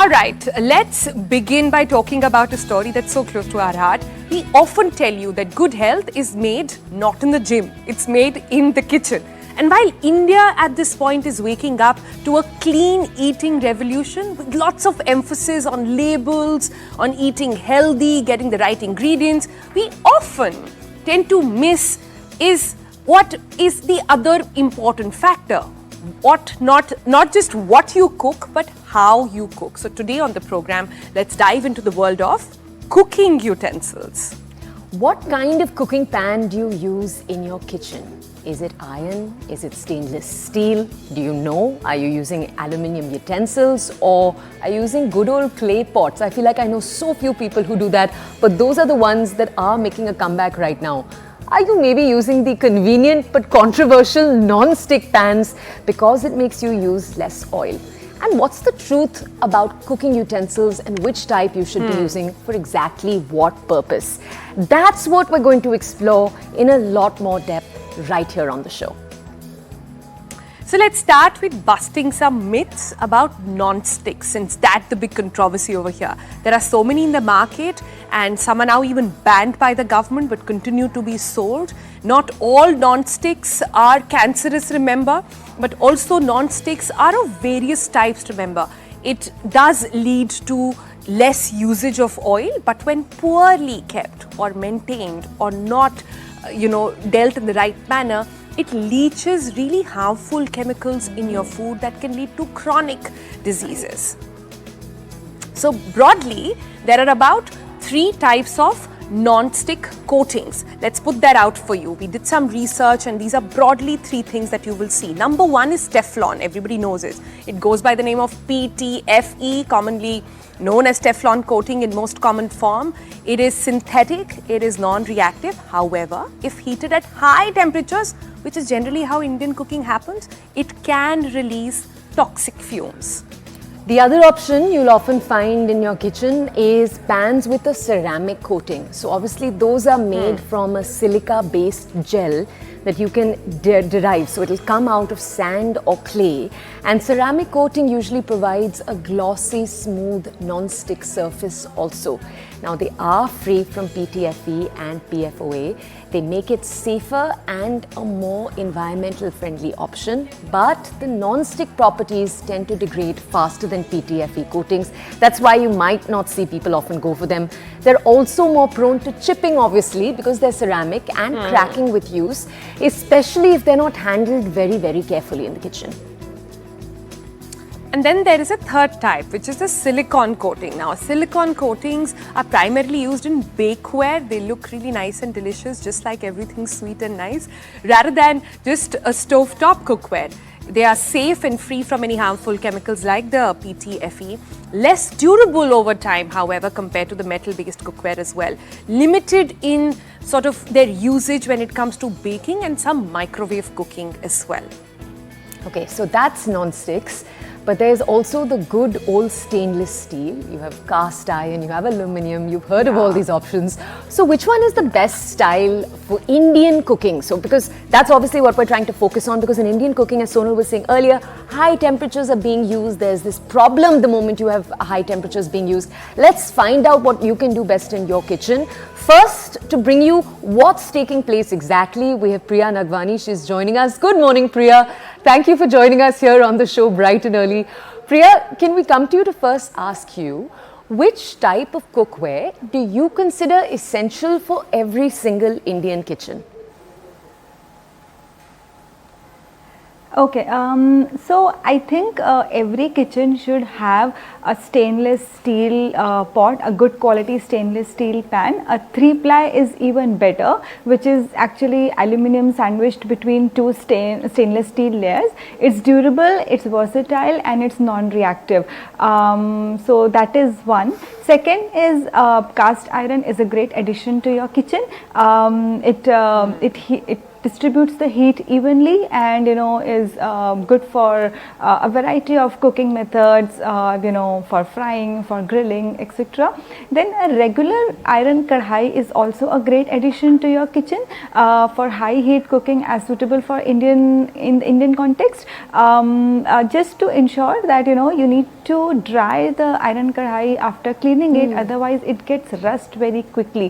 Alright, let's begin by talking about a story that's so close to our heart. We often tell you that good health is made not in the gym, it's made in the kitchen. And while India at this point is waking up to a clean eating revolution with lots of emphasis on labels, on eating healthy, getting the right ingredients, we often tend to miss is what is the other important factor. Not just what you cook, but how you cook. So today on the program, let's dive into the world of cooking utensils. What kind of cooking pan do you use in your kitchen? Is it iron? Is it stainless steel? Do you know? Are you using aluminium utensils or are you using good old clay pots? I feel like I know so few people who do that, but those are the ones that are making a comeback right now. Are you maybe using the convenient but controversial non-stick pans because it makes you use less oil? And what's the truth about cooking utensils and which type you should be using for exactly what purpose? That's what we're going to explore in a lot more depth right here on the show. So let's start with busting some myths about non-stick, since that's the big controversy over here. There are so many in the market and some are now even banned by the government but continue to be sold. Not all non-sticks are cancerous, remember, but also non-sticks are of various types, remember. It does lead to less usage of oil, but when poorly kept or maintained or not, dealt in the right manner, it leaches really harmful chemicals in your food that can lead to chronic diseases. So broadly, there are about 3 types of non-stick coatings. Let's put that out for you. We did some research and these are broadly 3 things that you will see. Number 1 is Teflon. Everybody knows it. It goes by the name of PTFE, commonly known as Teflon coating in most common form. It is synthetic, it is non-reactive. However, if heated at high temperatures, which is generally how Indian cooking happens, it can release toxic fumes. The other option you'll often find in your kitchen is pans with a ceramic coating. So obviously those are made from a silica-based gel that you can derive. So it'll come out of sand or clay, and ceramic coating usually provides a glossy, smooth, non-stick surface also. Now they are free from PTFE and PFOA. They make it safer and a more environmental friendly option, but the non-stick properties tend to degrade faster than PTFE coatings. That's why you might not see people often go for them. They're also more prone to chipping, obviously, because they're ceramic, and cracking with use, especially if they're not handled very, very carefully in the kitchen. And then there is a third type, which is the silicone coating. Now, silicone coatings are primarily used in bakeware. They look really nice and delicious, just like everything sweet and nice, rather than just a stovetop cookware. They are safe and free from any harmful chemicals like the PTFE. Less durable over time, however, compared to the metal-based cookware as well. Limited in sort of their usage when it comes to baking and some microwave cooking as well. Okay, so that's non-sticks. But there's also the good old stainless steel. You have cast iron, you have aluminium, you've heard of all these options. So which one is the best style for Indian cooking? So because that's obviously what we're trying to focus on, because in Indian cooking, as Sonal was saying earlier, high temperatures are being used. There's this problem the moment you have high temperatures being used. Let's find out what you can do best in your kitchen. First, to bring you what's taking place exactly, we have Priya Nagwani. She's joining us. Good morning, Priya. Thank you for joining us here on the show bright and early. Priya, can we come to you to first ask you, which type of cookware do you consider essential for every single Indian kitchen? Okay, so I think every kitchen should have a stainless steel pot, a good quality stainless steel pan. A 3-ply is even better, which is actually aluminum sandwiched between 2 stainless steel layers. It's durable, it's versatile, and it's non-reactive. So that is one. Second is cast iron is a great addition to your kitchen. It distributes the heat evenly, and is good for a variety of cooking methods, for frying, for grilling, etc. Then a regular iron kadhai is also a great addition to your kitchen for high heat cooking, as suitable for in the Indian context. Just to ensure that you need to dry the iron kadhai after cleaning it, otherwise it gets rust very quickly.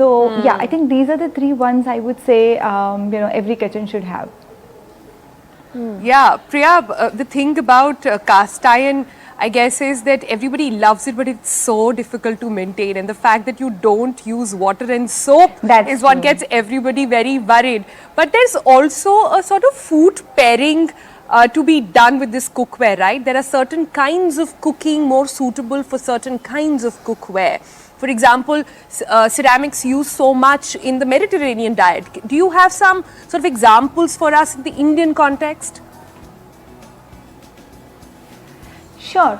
So yeah, I think these are the 3 ones I would say every kitchen should have. Yeah, Priya, the thing about cast iron, I guess, is that everybody loves it, but it's so difficult to maintain. And the fact that you don't use water and soap is what gets everybody very worried. But there's also a sort of food pairing to be done with this cookware, right? There are certain kinds of cooking more suitable for certain kinds of cookware. For example, ceramics used so much in the Mediterranean diet. Do you have some sort of examples for us in the Indian context? Sure.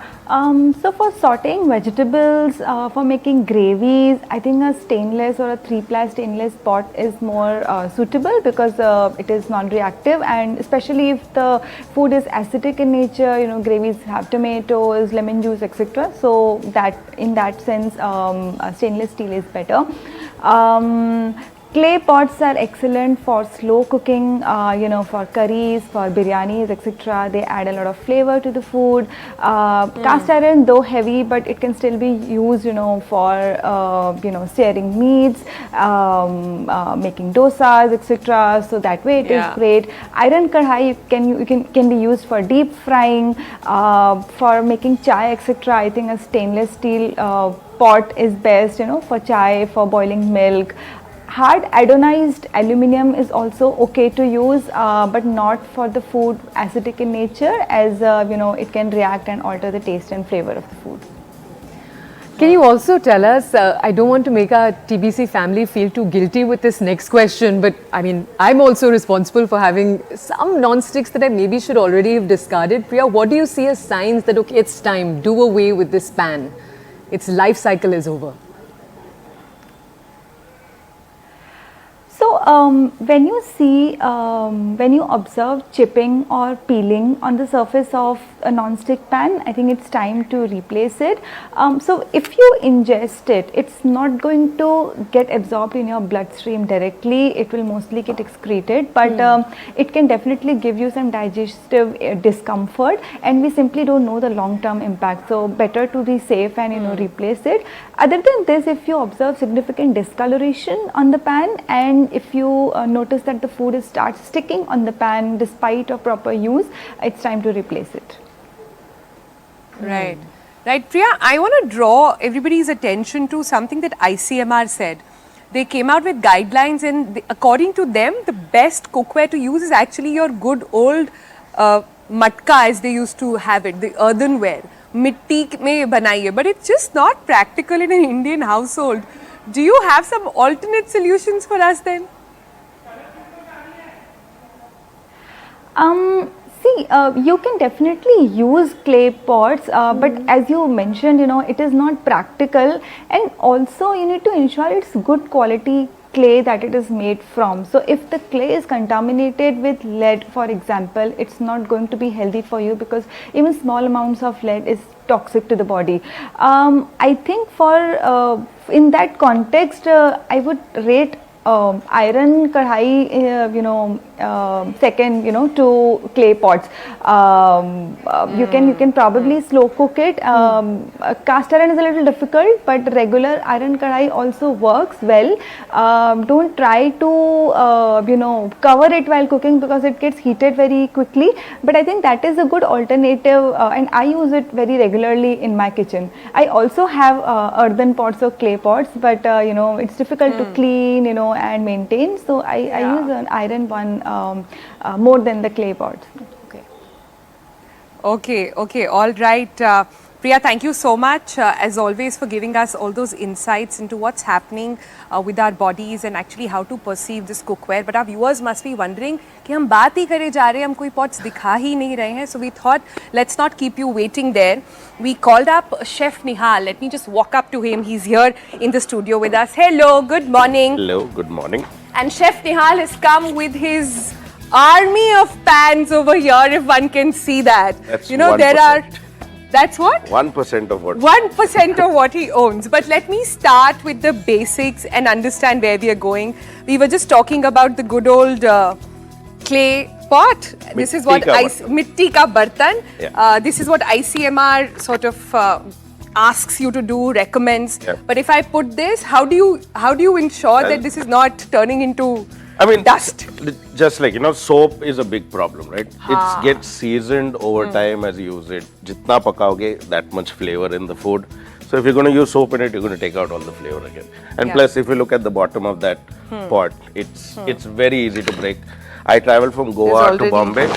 So for sauteing vegetables, for making gravies, I think a stainless or a 3-ply stainless pot is more suitable because it is non-reactive, and especially if the food is acidic in nature, gravies have tomatoes, lemon juice, etc. So that in that sense, stainless steel is better. Clay pots are excellent for slow cooking, for curries, for biryanis, etc. They add a lot of flavor to the food. Cast iron, though heavy, but it can still be used, for, searing meats, making dosas, etc. So that way it is great. Iron kadhai can be used for deep frying, for making chai, etc. I think a stainless steel pot is best, for chai, for boiling milk. Hard anodized aluminum is also okay to use, but not for the food acidic in nature, as it can react and alter the taste and flavor of the food. Can you also tell us, I don't want to make our TBC family feel too guilty with this next question, but I mean, I'm also responsible for having some non-sticks that I maybe should already have discarded. Priya, what do you see as signs that, okay, it's time, do away with this pan, its life cycle is over? So when you observe chipping or peeling on the surface of a non-stick pan, I think it's time to replace it. So if you ingest it, it's not going to get absorbed in your bloodstream directly. It will mostly get excreted, but it can definitely give you some digestive discomfort, and we simply don't know the long-term impact. So better to be safe and replace it. Other than this, if you observe significant discoloration on the pan, and if you notice that the food starts sticking on the pan despite of proper use, it's time to replace it. Right. Right, Priya, I want to draw everybody's attention to something that ICMR said. They came out with guidelines, and according to them, the best cookware to use is actually your good old matka, as they used to have it, the earthenware. Mitti mein banaiye, but it's just not practical in an Indian household. Do you have some alternate solutions for us then? You can definitely use clay pots, but as you mentioned, it is not practical, and also you need to ensure it's good quality clay that it is made from. So if the clay is contaminated with lead, for example, it's not going to be healthy for you, because even small amounts of lead is toxic to the body. I think for in that context, I would rate iron kadhai, second, to clay pots. You can probably slow cook it. Cast iron is a little difficult, but regular iron kadhai also works well. Don't try to cover it while cooking, because it gets heated very quickly. But I think that is a good alternative, and I use it very regularly in my kitchen. I also have earthen pots or clay pots, but it's difficult to clean, and maintain. So I use an iron one more than the clay pots. Okay, all right. Priya, thank you so much, as always, for giving us all those insights into what's happening with our bodies and actually how to perceive this cookware. But our viewers must be wondering कि हम बात ही करे जा रहे हैं, हम कोई pots दिखा ही नहीं रहे हैं. So we thought, let's not keep you waiting there. We called up Chef Nihal. Let me just walk up to him. He's here in the studio with us. Hello, good morning. Hello, good morning. And Chef Nihal has come with his army of pans over here, if one can see that. That's there 1%. are. That's what? 1% of what? 1% of what he owns. But let me start with the basics and understand where we are going. We were just talking about the good old clay pot. This is what mitti ka bartan. Yeah. This is what ICMR sort of asks you to do, recommends. Yeah. But if I put this, how do you ensure that this is not turning into dust? Just like, soap is a big problem, right? It gets seasoned over time as you use it. Jitna pakaoge, that much flavor in the food. So if you're going to use soap in it, you're going to take out all the flavor again. And plus, if you look at the bottom of that pot, it's very easy to break. I traveled from Goa to Bombay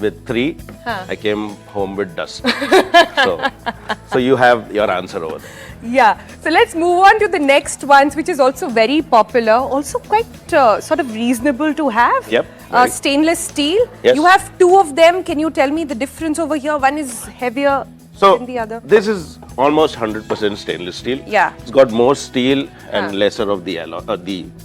with 3. I came home with dust. so you have your answer over there. Yeah. So let's move on to the next ones, which is also very popular, also quite sort of reasonable to have. Yep. Stainless steel. Yes. You have 2 of them. Can you tell me the difference over here? One is heavier than the other. This is almost 100% stainless steel. Yeah. It's got more steel and lesser of the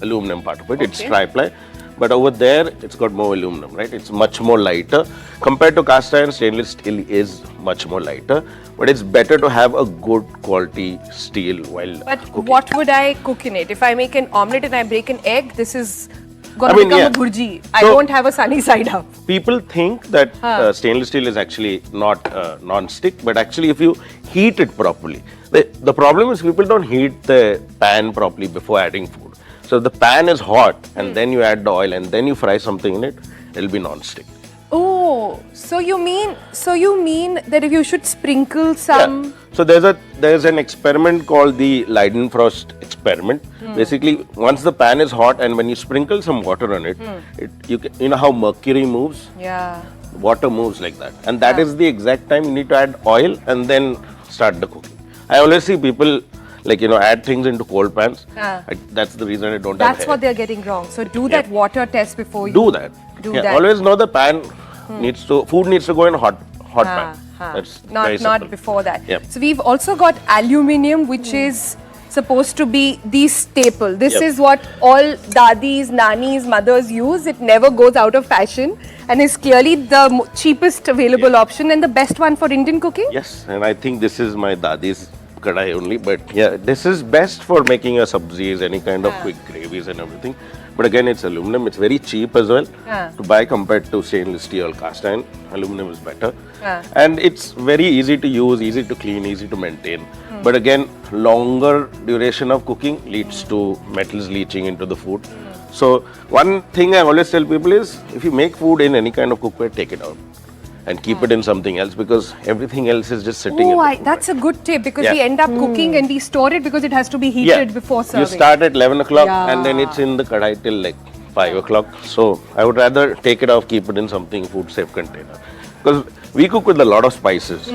aluminum part of it. It's tri-ply. But over there, it's got more aluminum, right? It's much more lighter. Compared to cast iron, stainless steel is much more lighter. But it's better to have a good quality steel while cooking. What would I cook in it? If I make an omelette and I break an egg, this is going to become a bhurji. I don't have a sunny side up. People think that stainless steel is actually not non-stick, but actually if you heat it properly, the problem is people don't heat the pan properly before adding food. So if the pan is hot and then you add the oil and then you fry something in it, it'll be non-stick. Oh, so you mean that if you should sprinkle some... Yeah. So there's an experiment called the Leidenfrost experiment. Basically, once the pan is hot and when you sprinkle some water on it, you know how mercury moves? Yeah. Water moves like that. And that is the exact time you need to add oil and then start the cooking. I always see people add things into cold pans. That's the reason I don't have hair. That's what they're getting wrong. So do that water test before you... Do that. Always know the pan food needs to go in hot pan. That's not before that. Yep. So we've also got aluminium, which is supposed to be the staple. This is what all dadis, nannies, mothers use. It never goes out of fashion and is clearly the cheapest available option and the best one for Indian cooking. Yes, and I think this is my dadi's kadai only, but this is best for making your sabzis, any kind of quick gravies and everything. But again, it's aluminum. It's very cheap as well to buy compared to stainless steel or cast iron. Aluminum is better. And it's very easy to use, easy to clean, easy to maintain. But again, longer duration of cooking leads to metals leaching into the food. So one thing I always tell people is, if you make food in any kind of cookware, take it out and keep it in something else, because everything else is just sitting in the cookware. That's a good tip, because we end up cooking and we store it because it has to be heated before serving. You start at 11 o'clock and then it's in the kadai till 5 o'clock. So I would rather take it off, keep it in something food safe container. Because we cook with a lot of spices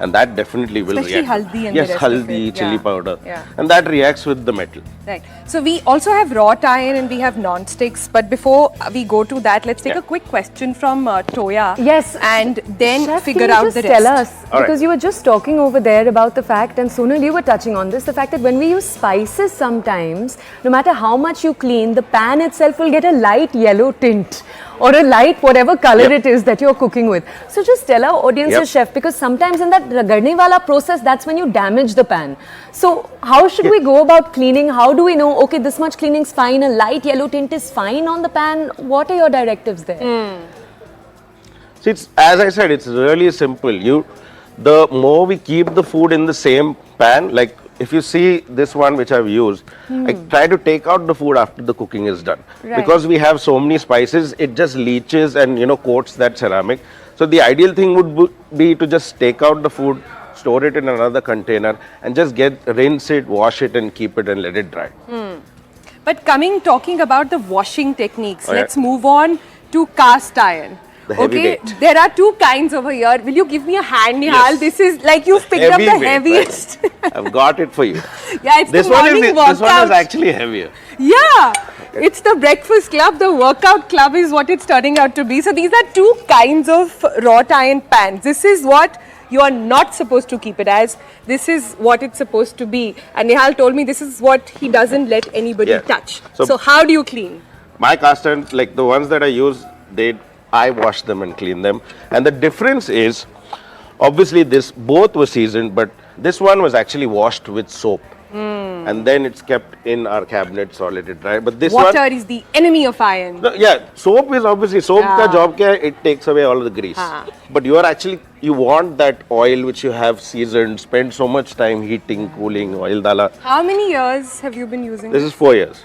and that definitely will Especially react. Haldi and yes, the rest of haldi, it. chili powder. And that reacts with the metal. Right. So we also have wrought iron and we have non-sticks. But before we go to that, let's take a quick question from Toya. Yes. And then Chef, figure can you out just the rest. tell us, because you were just talking over there about the fact, and Sonal, you were touching on this, the fact that when we use spices sometimes, no matter how much you clean, the pan itself will get a light yellow tint or a light whatever color it is that you're cooking with. So just tell our audiences, Chef, because sometimes in that ragadne wala process, that's when you damage the pan. So how should we go about cleaning? How do we know, okay, this much cleaning is fine, a light yellow tint is fine on the pan? What are your directives there? See, as I said, it's really simple. The more we keep the food in the same pan, like if you see this one which I've used, I try to take out the food after the cooking is done. Because we have so many spices, it just leaches and coats that ceramic. So the ideal thing would be to just take out the food, store it in another container and just rinse it, wash it and keep it and let it dry. But talking about the washing techniques, let's move on to cast iron. The heavy weight. There are 2 kinds over here. Will you give me a hand, Nihal? Yes. This is like you've picked up the heaviest. I've got it for you. It's this the morning workout. This one is actually heavier. Yeah, it's the breakfast club. The workout club is what it's turning out to be. So these are 2 kinds of wrought iron pans. This is what you are not supposed to keep it as. This is what it's supposed to be. And Nihal told me this is what he doesn't let anybody touch. So how do you clean? My cast iron, like the ones that I use, I wash them and clean them. And the difference is, obviously both were seasoned, but this one was actually washed with soap. and then it's kept in our cabinet solid dry. But this Water one, is the enemy of iron. no, yeah, soap is obviously soap. Ka job kya hai? It takes away all of the grease. But you want that oil which you have seasoned, spent so much time heating, cooling, oil dala. How many years have you been using This is 4 years.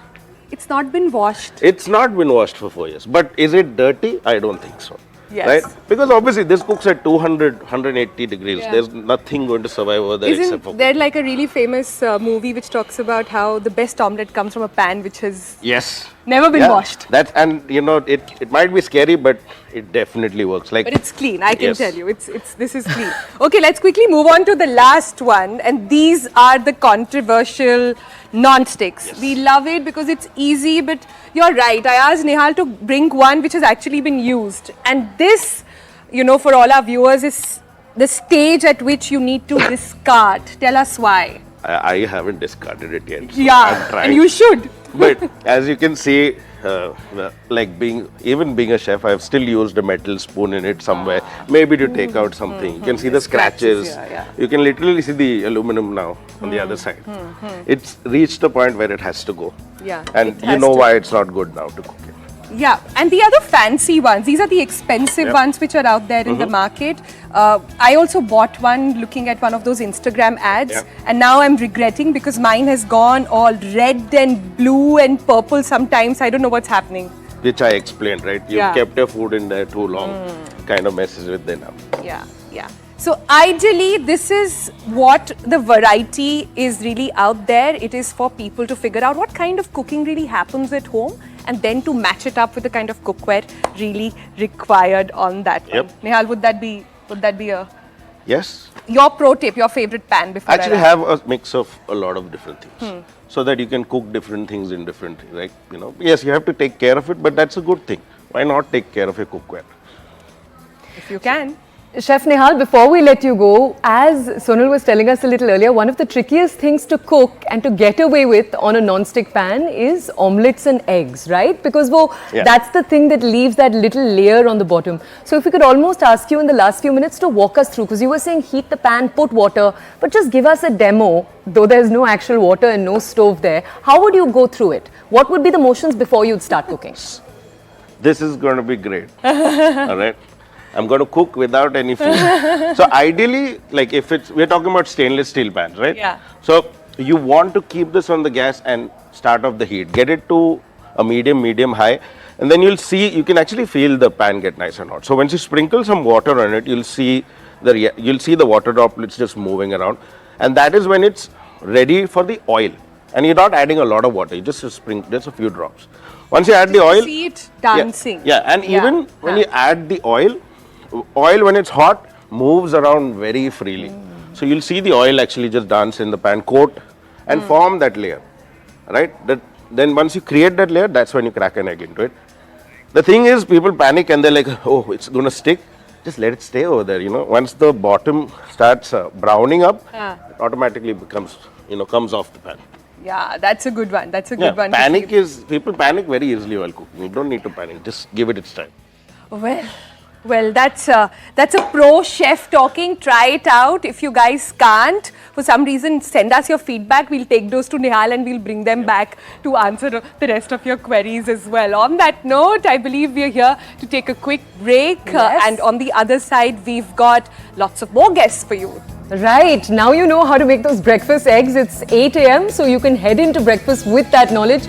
It's not been washed. It's not been washed for 4 years. But is it dirty? I don't think so. Yes. Right? Because obviously this cooks at 200, 180 degrees. There's nothing going to survive over there except for... Isn't there like a really famous movie which talks about how the best omelette comes from a pan which has Yes. never been washed? That's, and you know, it might be scary, but it definitely works. Like, But it's clean, I can Yes. tell you. This is clean. Okay, let's quickly move on to the last one. And these are the controversial non-sticks. We love it because it's easy, but you're right. I asked Nihal to bring one which has actually been used. And this, you know, for all our viewers, is the stage at which you need to discard. Tell us why. I haven't discarded it yet. So I'm Yeah, trying. and you should. But as you can see, like being a chef, I've still used a metal spoon in it somewhere, maybe to take out something. You can see the scratches. Yeah. You can literally see the aluminum now on the other side. It's reached a point where it has to go. Yeah, And it you has know to. why it's not good now to cook it. Yeah, and the other fancy ones, these are the expensive ones which are out there in the market. I also bought one looking at one of those Instagram ads, and now I'm regretting because mine has gone all red and blue and purple sometimes. I don't know what's happening. Which I explained, right? You've kept your food in there too long, kind of messes with the now. Yeah. So ideally, this is what the variety is really out there. It is for people to figure out what kind of cooking really happens at home and then to match it up with the kind of cookware really required on that one. Nihal, would that be a... Yes. Your pro tip, your favorite pan before Actually I have a mix of a lot of different things. So that you can cook different things in different, like, you know, yes, you have to take care of it, but that's a good thing. Why not take care of your cookware? if you can. Chef Nihal, before we let you go, as Sonal was telling us a little earlier, one of the trickiest things to cook and to get away with on a non-stick pan is omelets and eggs, right? Because that's the thing that leaves that little layer on the bottom. So if we could almost ask you in the last few minutes to walk us through, because you were saying heat the pan, put water, but just give us a demo, though there's no actual water and no stove there. How would you go through it? What would be the motions before you'd start cooking? This is going to be great. All right. I'm going to cook without any food. So ideally, like if we're talking about stainless steel pans, right? Yeah. So you want to keep this on the gas and start off the heat. Get it to a medium high, and then you'll see, you can actually feel the pan get nice and hot. So once you sprinkle some water on it, you'll see the water droplets just moving around, and that is when it's ready for the oil. And you're not adding a lot of water, you just sprinkle just a few drops. Once you add the oil, See it dancing. yeah, and even when you add the oil when it's hot moves around very freely. So you'll see the oil actually just dance in the pan, coat and form that layer, right? Then once you create that layer, that's when you crack an egg into it. The thing is, people panic and they're like, oh, it's going to stick. Just let it stay over there, you know. Once the bottom starts browning up, it automatically becomes, comes off the pan. Yeah, that's a good one. That's a good one. People panic very easily while cooking. You don't need to panic. Just give it its time. Well, that's a pro chef talking. Try it out. If you guys can't, for some reason, send us your feedback. We'll take those to Nihal and we'll bring them back to answer the rest of your queries as well. On that note, I believe we're here to take a quick break. And on the other side, we've got lots of more guests for you. Right, now you know how to make those breakfast eggs. It's 8 a.m. so you can head into breakfast with that knowledge.